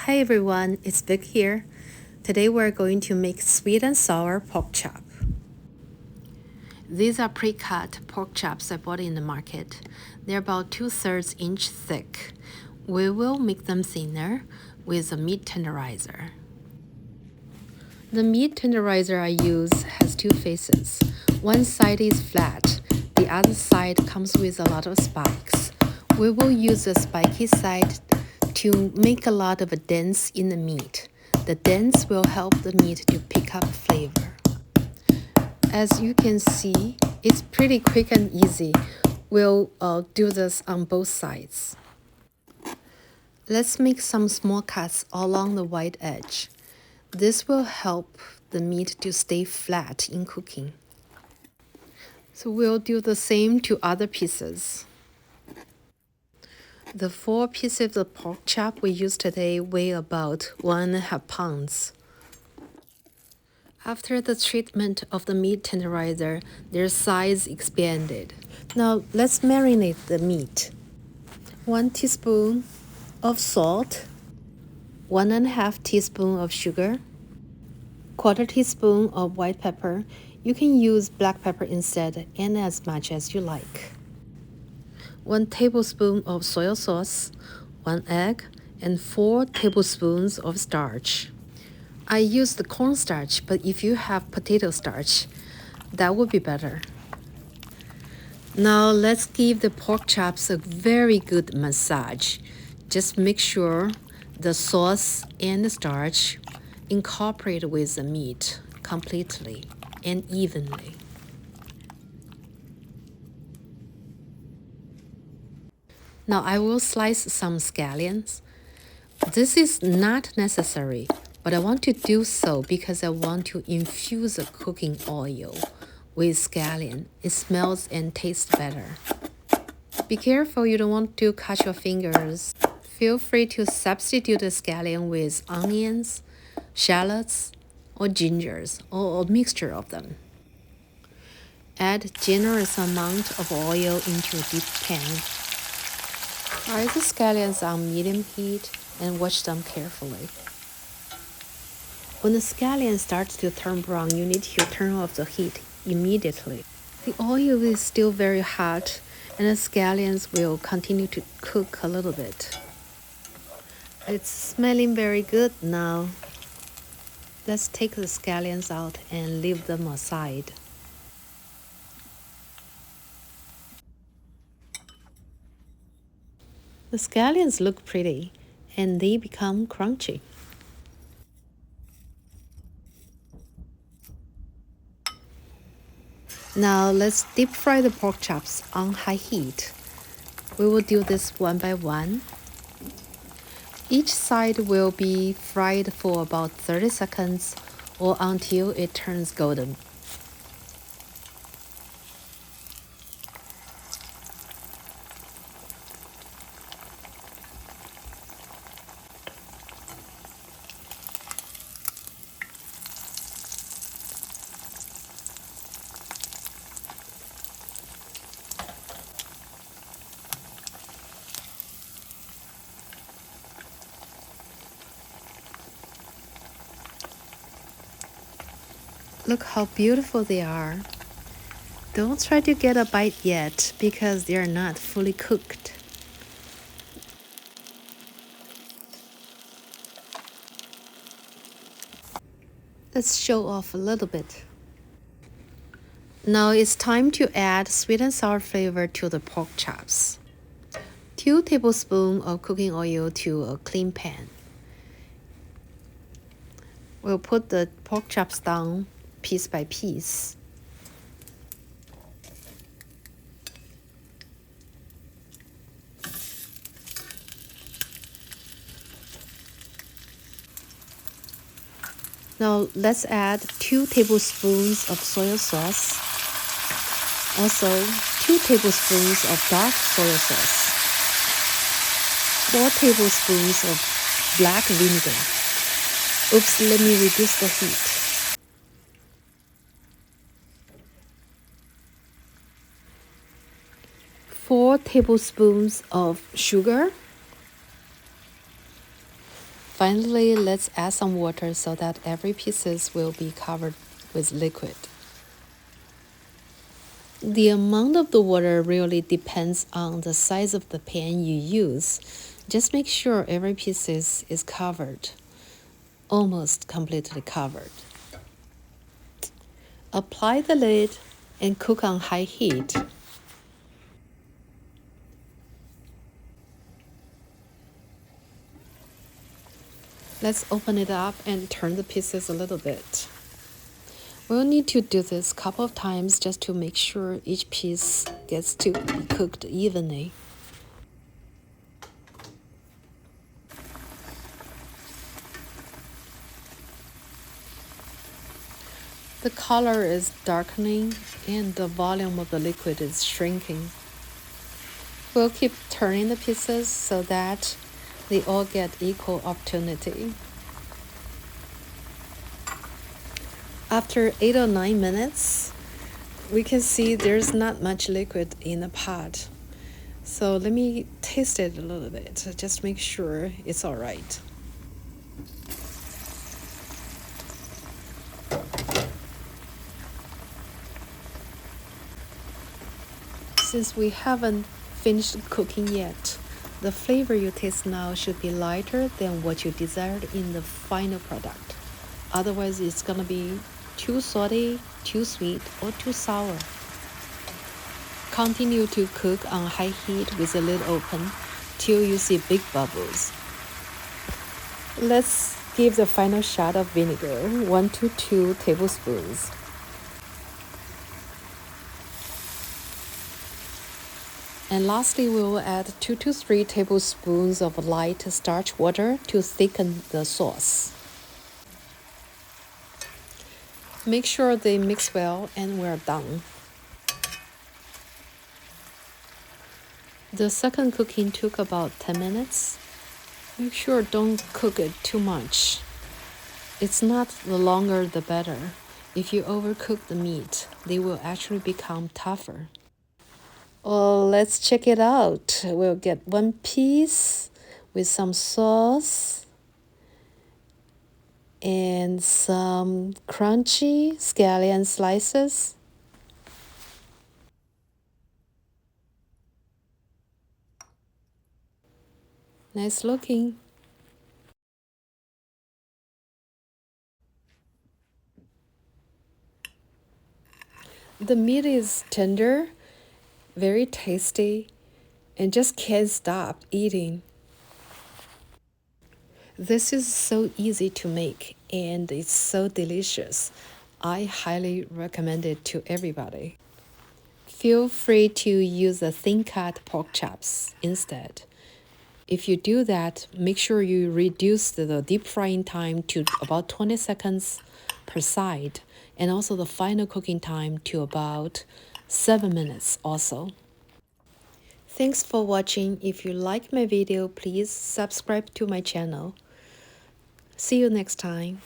Hi everyone, it's Vic here. Today we're going to make sweet and sour pork chop. These are pre-cut pork chops I bought in the market. They're about 2/3 inch thick. We will make them thinner with a meat tenderizer. The meat tenderizer I use has two faces. One side is flat, the other side comes with a lot of spikes. We will use the spiky side to make a lot of dents in the meat. The dents will help the meat to pick up flavor. As you can see, it's pretty quick and easy. We'll do this on both sides. Let's make some small cuts along the white edge. This will help the meat to stay flat in cooking. So we'll do the same to other pieces. The 4 pieces of pork chop we use today weigh about 1.5 pounds. After the treatment of the meat tenderizer, their size expanded. Now let's marinate the meat. 1 teaspoon of salt, 1.5 teaspoon of sugar, 1/4 teaspoon of white pepper. You can use black pepper instead and as much as you like. 1 tablespoon of soy sauce, 1 egg, and 4 tablespoons of starch. I use the cornstarch, but if you have potato starch, that would be better. Now let's give the pork chops a very good massage. Just make sure the sauce and the starch incorporate with the meat completely and evenly. Now I will slice some scallions. This is not necessary, but I want to do so because I want to infuse the cooking oil with scallion. It smells and tastes better. Be careful you don't want to cut your fingers. Feel free to substitute the scallion with onions, shallots, or gingers, or a mixture of them. Add generous amount of oil into a deep pan. Fry the scallions on medium heat and watch them carefully. When the scallions start to turn brown, you need to turn off the heat immediately. The oil is still very hot and the scallions will continue to cook a little bit. It's smelling very good now. Let's take the scallions out and leave them aside. The scallions look pretty and they become crunchy. Now let's deep fry the pork chops on high heat. We will do this one by one. Each side will be fried for about 30 seconds or until it turns golden. Look how beautiful they are. Don't try to get a bite yet because they are not fully cooked. Let's show off a little bit. Now it's time to add sweet and sour flavor to the pork chops. 2 tablespoons of cooking oil to a clean pan. We'll put the pork chops down piece by piece. Now let's add 2 tablespoons of soy sauce. Also 2 tablespoons of dark soy sauce. 4 tablespoons of black vinegar. Oops, let me reduce the heat. 4 tablespoons of sugar, Finally, let's add some water so that every pieces will be covered with liquid. The amount of the water really depends on the size of the pan you use. Just make sure every piece is covered, almost completely covered. Apply the lid and cook on high heat. Let's open it up and turn the pieces a little bit. We'll need to do this a couple of times just to make sure each piece gets to be cooked evenly. The color is darkening and the volume of the liquid is shrinking. We'll keep turning the pieces so that they all get equal opportunity. After 8 or 9 minutes, we can see there's not much liquid in the pot. So let me taste it a little bit, just make sure it's all right. Since we haven't finished cooking yet, the flavor you taste now should be lighter than what you desired in the final product. Otherwise, it's gonna be too salty, too sweet, or too sour. Continue to cook on high heat with the lid open till you see big bubbles. Let's give the final shot of vinegar, 1 to 2 tablespoons. And lastly, we will add 2 to 3 tablespoons of light starch water to thicken the sauce. Make sure they mix well and we're done. The second cooking took about 10 minutes. Make sure don't cook it too much. It's not the longer the better. If you overcook the meat, they will actually become tougher. Oh, let's check it out. We'll get one piece with some sauce and some crunchy scallion slices. Nice looking. The meat is tender, very tasty, and just can't stop eating. This is so easy to make and it's so delicious. I highly recommend it to everybody. Feel free to use the thin cut pork chops instead. If you do that, make sure you reduce the deep frying time to about 20 seconds per side, and also the final cooking time to about 7 minutes also. Thanks for watching. If you like my video, please subscribe to my channel. See you next time.